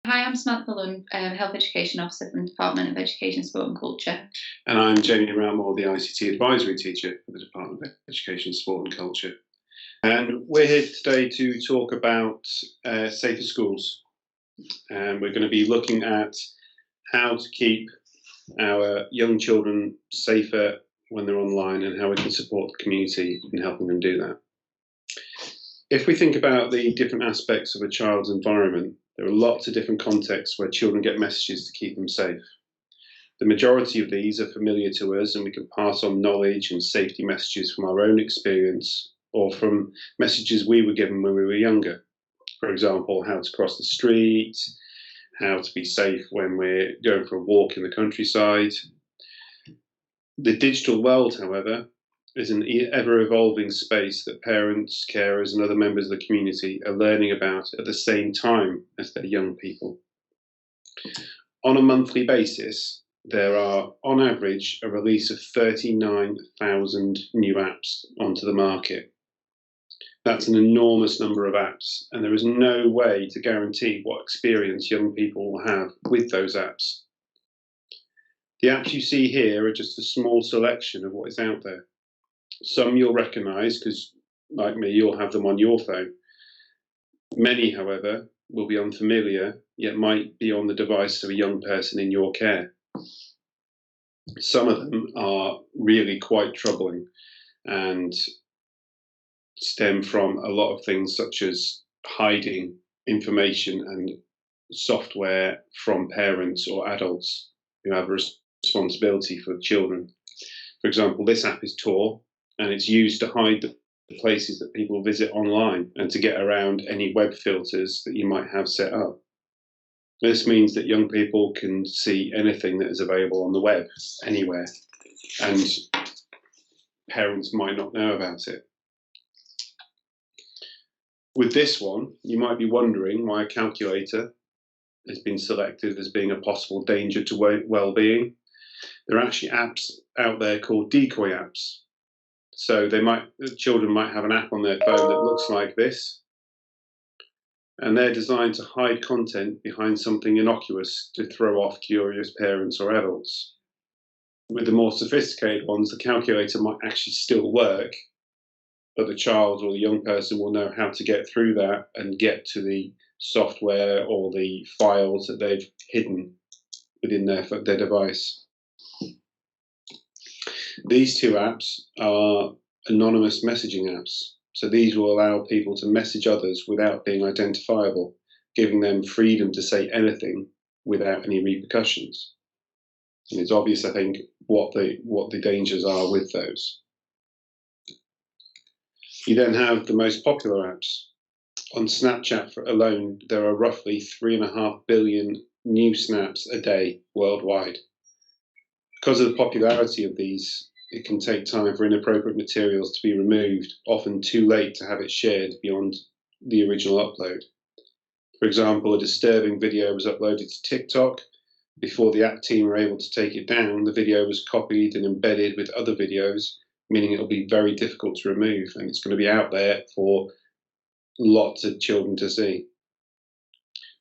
Hi, I'm Samantha Lunn, Health Education Officer from the Department of Education, Sport and Culture. And I'm Jamie Ramore, the ICT Advisory Teacher for the Department of Education, Sport and Culture. And we're here today to talk about safer schools. And we're going to be looking at how to keep our young children safer when they're online and how we can support the community in helping them do that. If we think about the different aspects of a child's environment, there are lots of different contexts where children get messages to keep them safe. The majority of these are familiar to us, and we can pass on knowledge and safety messages from our own experience or from messages we were given when we were younger. For example, how to cross the street, how to be safe when we're going for a walk in the countryside. The digital world, however, is an ever-evolving space that parents, carers, and other members of the community are learning about at the same time as their young people. On a monthly basis, there are, on average, a release of 39,000 new apps onto the market. That's an enormous number of apps, and there is no way to guarantee what experience young people will have with those apps. The apps you see here are just a small selection of what is out there. Some you'll recognise because, like me, you'll have them on your phone. Many, however, will be unfamiliar, yet might be on the device of a young person in your care. Some of them are really quite troubling and stem from a lot of things such as hiding information and software from parents or adults who have a responsibility for children. For example, this app is Tor, and it's used to hide the places that people visit online and to get around any web filters that you might have set up. This means that young people can see anything that is available on the web, anywhere, and parents might not know about it. With this one, you might be wondering why a calculator has been selected as being a possible danger to well-being. There are actually apps out there called decoy apps. So children might have an app on their phone that looks like this, and they're designed to hide content behind something innocuous to throw off curious parents or adults. With the more sophisticated ones, the calculator might actually still work, but the child or the young person will know how to get through that and get to the software or the files that they've hidden within their device. These two apps are anonymous messaging apps. So these will allow people to message others without being identifiable, giving them freedom to say anything without any repercussions. And it's obvious, I think, what the dangers are with those. You then have the most popular apps. On Snapchat alone, there are roughly 3.5 billion new snaps a day worldwide. Because of the popularity of these, it can take time for inappropriate materials to be removed, often too late to have it shared beyond the original upload. For example, a disturbing video was uploaded to TikTok. Before the app team were able to take it down, the video was copied and embedded with other videos, meaning it will be very difficult to remove, and it's going to be out there for lots of children to see.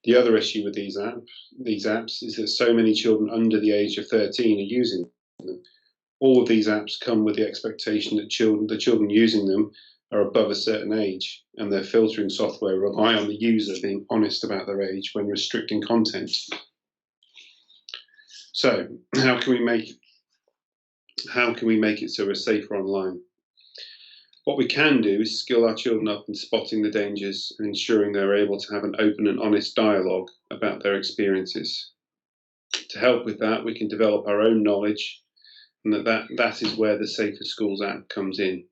The other issue with these apps is that so many children under the age of 13 are using them. All of these apps come with the expectation that the children using them are above a certain age, and their filtering software rely on the user being honest about their age when restricting content. So, how can we make it so we're safer online? What we can do is skill our children up in spotting the dangers and ensuring they're able to have an open and honest dialogue about their experiences. To help with that, we can develop our own knowledge, and that is where the Safer Schools app comes in.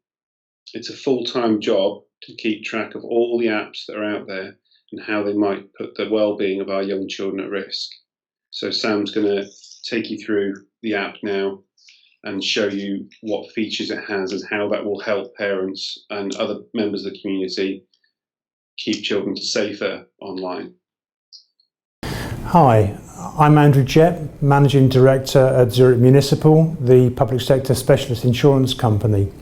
It's a full-time job to keep track of all the apps that are out there and how they might put the well-being of our young children at risk. So Sam's going to take you through the app now and show you what features it has and how that will help parents and other members of the community keep children safer online. Hi, I'm Andrew Jett, Managing Director at Zurich Municipal, the public sector specialist insurance company.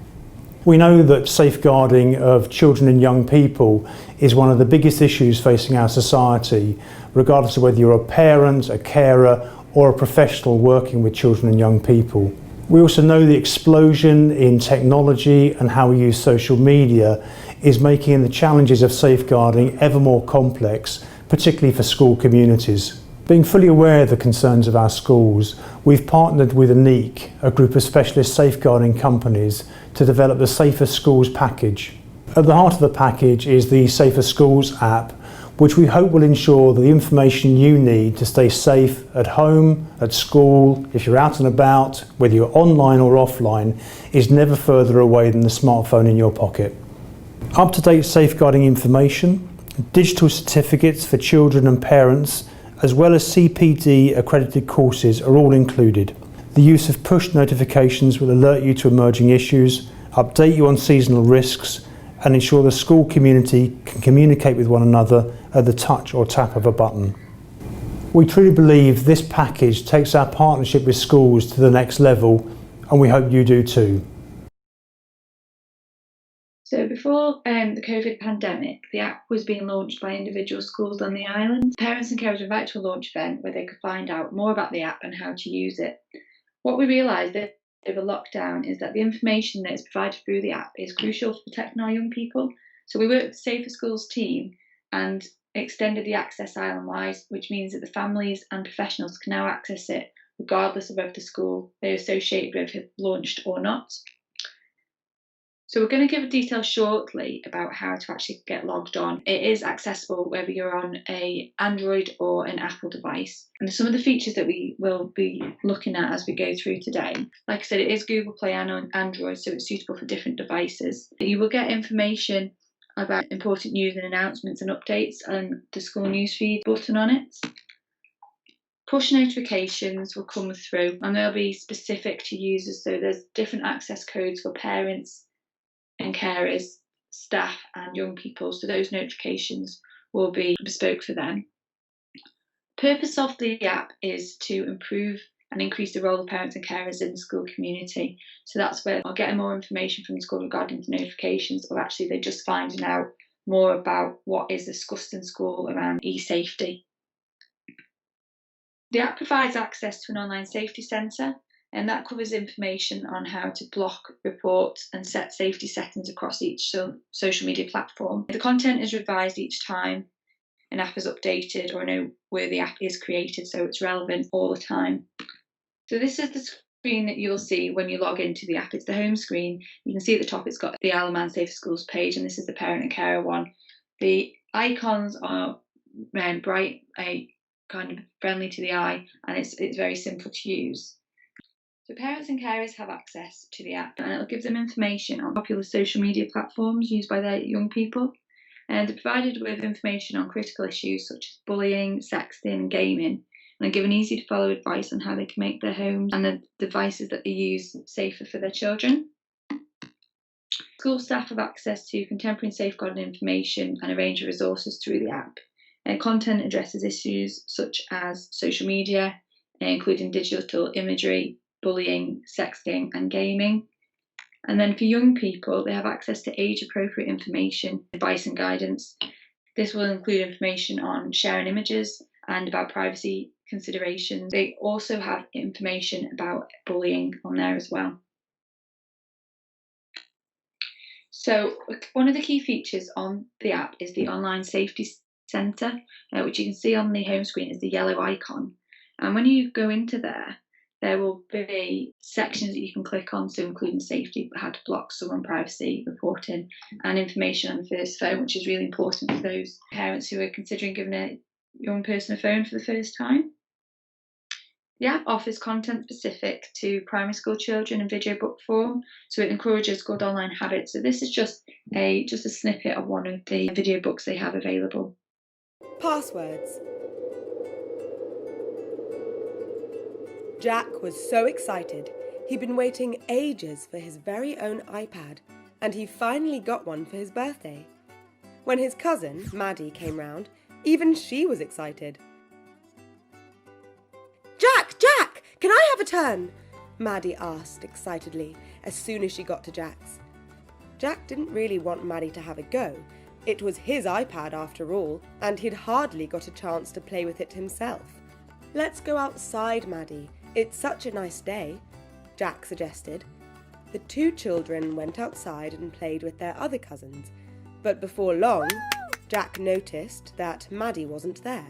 We know that safeguarding of children and young people is one of the biggest issues facing our society, regardless of whether you're a parent, a carer, or a professional working with children and young people. We also know the explosion in technology and how we use social media is making the challenges of safeguarding ever more complex, particularly for school communities. Being fully aware of the concerns of our schools, we've partnered with ANIC, a group of specialist safeguarding companies, to develop the Safer Schools package. At the heart of the package is the Safer Schools app, which we hope will ensure that the information you need to stay safe at home, at school, if you're out and about, whether you're online or offline, is never further away than the smartphone in your pocket. Up-to-date safeguarding information, digital certificates for children and parents, as well as CPD accredited courses are all included. The use of push notifications will alert you to emerging issues, update you on seasonal risks, and ensure the school community can communicate with one another at the touch or tap of a button. We truly believe this package takes our partnership with schools to the next level, and we hope you do too. So before the COVID pandemic, the app was being launched by individual schools on the island. Parents and carers were invited to a launch event where they could find out more about the app and how to use it. What we realised over lockdown is that the information that is provided through the app is crucial for protecting our young people. So we worked with the Safer Schools team and extended the access island-wide, which means that the families and professionals can now access it regardless of whether the school they're associated with have launched or not. So we're going to give a detail shortly about how to actually get logged on. It is accessible whether you're on an Android or an Apple device. And some of the features that we will be looking at as we go through today, like I said, it is Google Play and on Android, so it's suitable for different devices. You will get information about important news and announcements and updates and the school newsfeed button on it. Push notifications will come through and they'll be specific to users. So there's different access codes for parents and carers, staff and young people, so those notifications will be bespoke for them. The purpose of the app is to improve and increase the role of parents and carers in the school community. So that's where they're getting more information from the school regarding the notifications, or actually they're just finding out more about what is discussed in school around e-safety. The app provides access to an online safety centre, and that covers information on how to block, report and set safety settings across each social media platform. The content is revised each time an app is updated or where the app is created, so it's relevant all the time. So this is the screen that you'll see when you log into the app. It's the home screen. You can see at the top it's got the Isle of Man Safer Schools page, and this is the parent and carer one. The icons are bright, kind of friendly to the eye, and it's very simple to use. So parents and carers have access to the app, and it'll give them information on popular social media platforms used by their young people. And they're provided with information on critical issues such as bullying, sexting and gaming, and are given easy to follow advice on how they can make their homes and the devices that they use safer for their children. School staff have access to contemporary and safeguarding information and a range of resources through the app. And content addresses issues such as social media, including digital imagery, bullying, sexting and gaming. And then for young people, they have access to age-appropriate information, advice and guidance. This will include information on sharing images and about privacy considerations. They also have information about bullying on there as well. So one of the key features on the app is the Online Safety Centre, which you can see on the home screen is the yellow icon. And when you go into there will be sections that you can click on, so including safety, how to block someone, privacy, reporting, and information on the first phone, which is really important for those parents who are considering giving a young person a phone for the first time. The app offers content specific to primary school children in video book form, so it encourages good online habits. So this is just a snippet of one of the video books they have available. Passwords. Jack was so excited. He'd been waiting ages for his very own iPad, and he finally got one for his birthday. When his cousin, Maddie, came round, even she was excited. Jack, can I have a turn? Maddie asked excitedly as soon as she got to Jack's. Jack didn't really want Maddie to have a go. It was his iPad after all, and he'd hardly got a chance to play with it himself. "Let's go outside, Maddie. It's such a nice day," Jack suggested. The two children went outside and played with their other cousins, but before long, Jack noticed that Maddie wasn't there.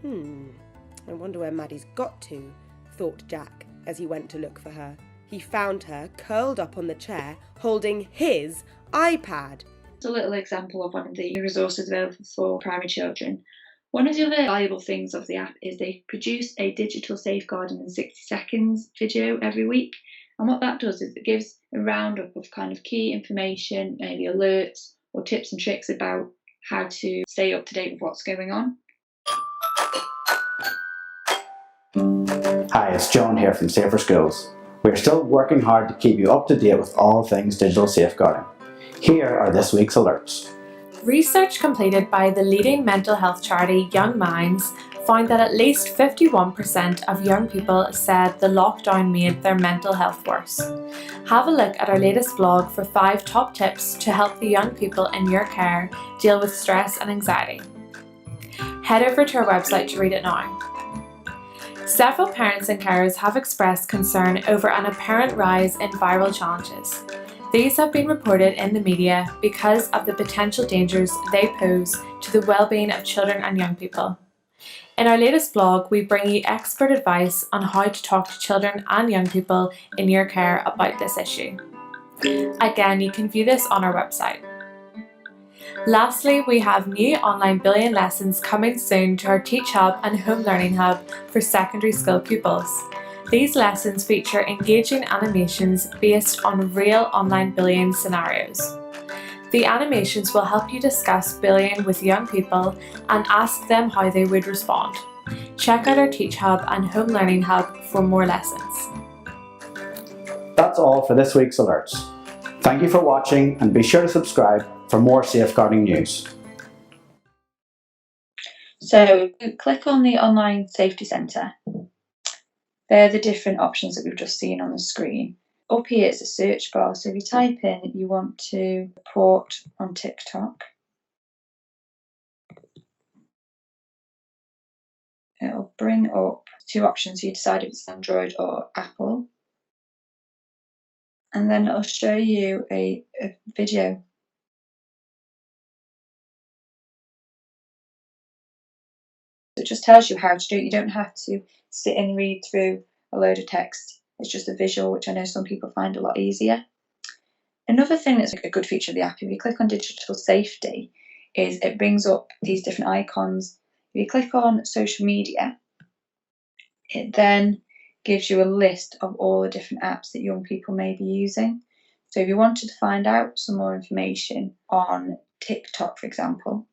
I wonder where Maddie's got to, thought Jack as he went to look for her. He found her curled up on the chair, holding his iPad. It's a little example of one of the resources available for primary children. One of the other valuable things of the app is they produce a digital safeguarding in 60 seconds video every week. And what that does is it gives a roundup of kind of key information, maybe alerts or tips and tricks about how to stay up to date with what's going on. Hi, it's John here from Safer Schools. We're still working hard to keep you up to date with all things digital safeguarding. Here are this week's alerts. Research completed by the leading mental health charity Young Minds found that at least 51% of young people said the lockdown made their mental health worse. Have a look at our latest blog for 5 top tips to help the young people in your care deal with stress and anxiety. Head over to our website to read it now. Several parents and carers have expressed concern over an apparent rise in viral challenges. These have been reported in the media because of the potential dangers they pose to the well-being of children and young people. In our latest blog, we bring you expert advice on how to talk to children and young people in your care about this issue. Again, you can view this on our website. Lastly, we have new online bullying lessons coming soon to our Teach Hub and Home Learning Hub for secondary school pupils. These lessons feature engaging animations based on real online bullying scenarios. The animations will help you discuss bullying with young people and ask them how they would respond. Check out our Teach Hub and Home Learning Hub for more lessons. That's all for this week's alerts. Thank you for watching and be sure to subscribe for more safeguarding news. So click on the Online Safety Centre. They're the different options that we've just seen on the screen. Up here is a search bar, so if you type in you want to report on TikTok, it'll bring up 2 options. You decide if it's Android or Apple, and then it'll show you a video. It just tells you how to do it. You don't have to sit and read through a load of text. It's just a visual, which I know some people find a lot easier. Another thing that's a good feature of the app, if you click on digital safety, is it brings up these different icons. If you click on social media, it then gives you a list of all the different apps that young people may be using. So if you wanted to find out some more information on TikTok, for example,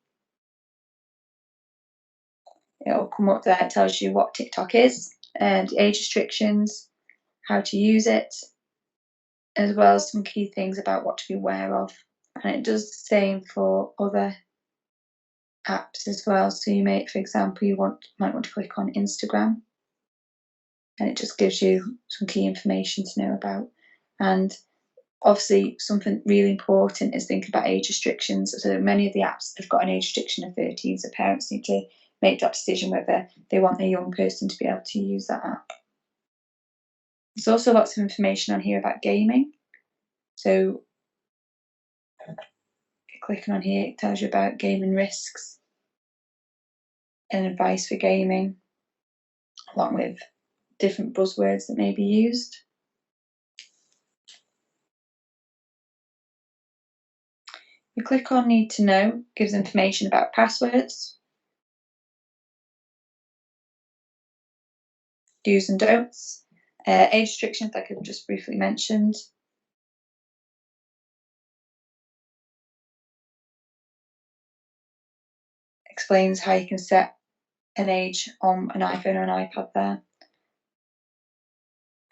it'll come up there. It tells you what TikTok is and the age restrictions, how to use it, as well as some key things about what to be aware of. And it does the same for other apps as well. So you may, for example, might want to click on Instagram, and it just gives you some key information to know about. And obviously something really important is thinking about age restrictions. So many of the apps have got an age restriction of 13, so parents need to make that decision whether they want their young person to be able to use that app. There's also lots of information on here about gaming. So clicking on here, it tells you about gaming risks and advice for gaming, along with different buzzwords that may be used. You click on Need to Know, gives information about passwords, do's and don'ts, age restrictions like I've just briefly mentioned, explains how you can set an age on an iPhone or an iPad there.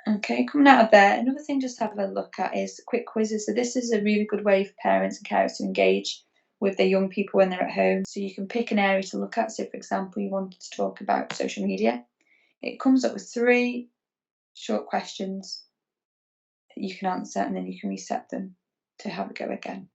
Okay, coming out of there, another thing just to have a look at is quick quizzes. So this is a really good way for parents and carers to engage with their young people when they're at home. So you can pick an area to look at. So for example, you wanted to talk about social media. It comes up with 3 short questions that you can answer, and then you can reset them. to have a go again.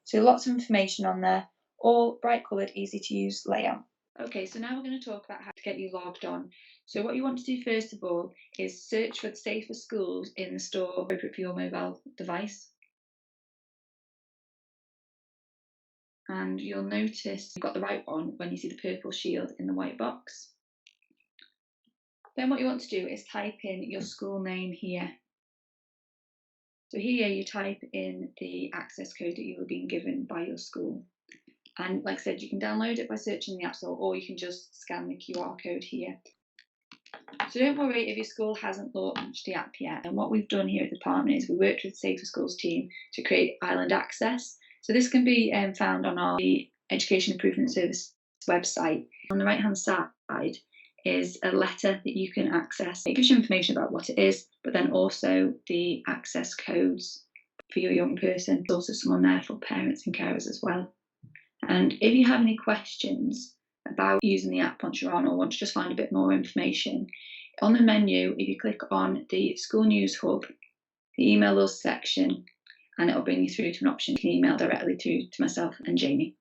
So lots of information on there, all bright coloured, easy to use layout. Okay, so now we're going to talk about how to get you logged on. So what you want to do first of all is search for Safer Schools in the store appropriate for your mobile device. And you'll notice you've got the right one when you see the purple shield in the white box. Then what you want to do is type in your school name here. So here you type in the access code that you were being given by your school. And like I said, you can download it by searching the App Store, or you can just scan the QR code here. So don't worry if your school hasn't launched the app yet. And what we've done here at the department is we worked with the Safer Schools team to create Island Access. So this can be found on our Education Improvement Service website. On the right hand side is a letter that you can access. It gives you information about what it is, but then also the access codes for your young person. There's also someone there for parents and carers as well. And if you have any questions about using the app once you're on, or want to just find a bit more information, on the menu, if you click on the School News Hub, the Email Us section, and it'll bring you through to an option you can email directly to myself and Jamie.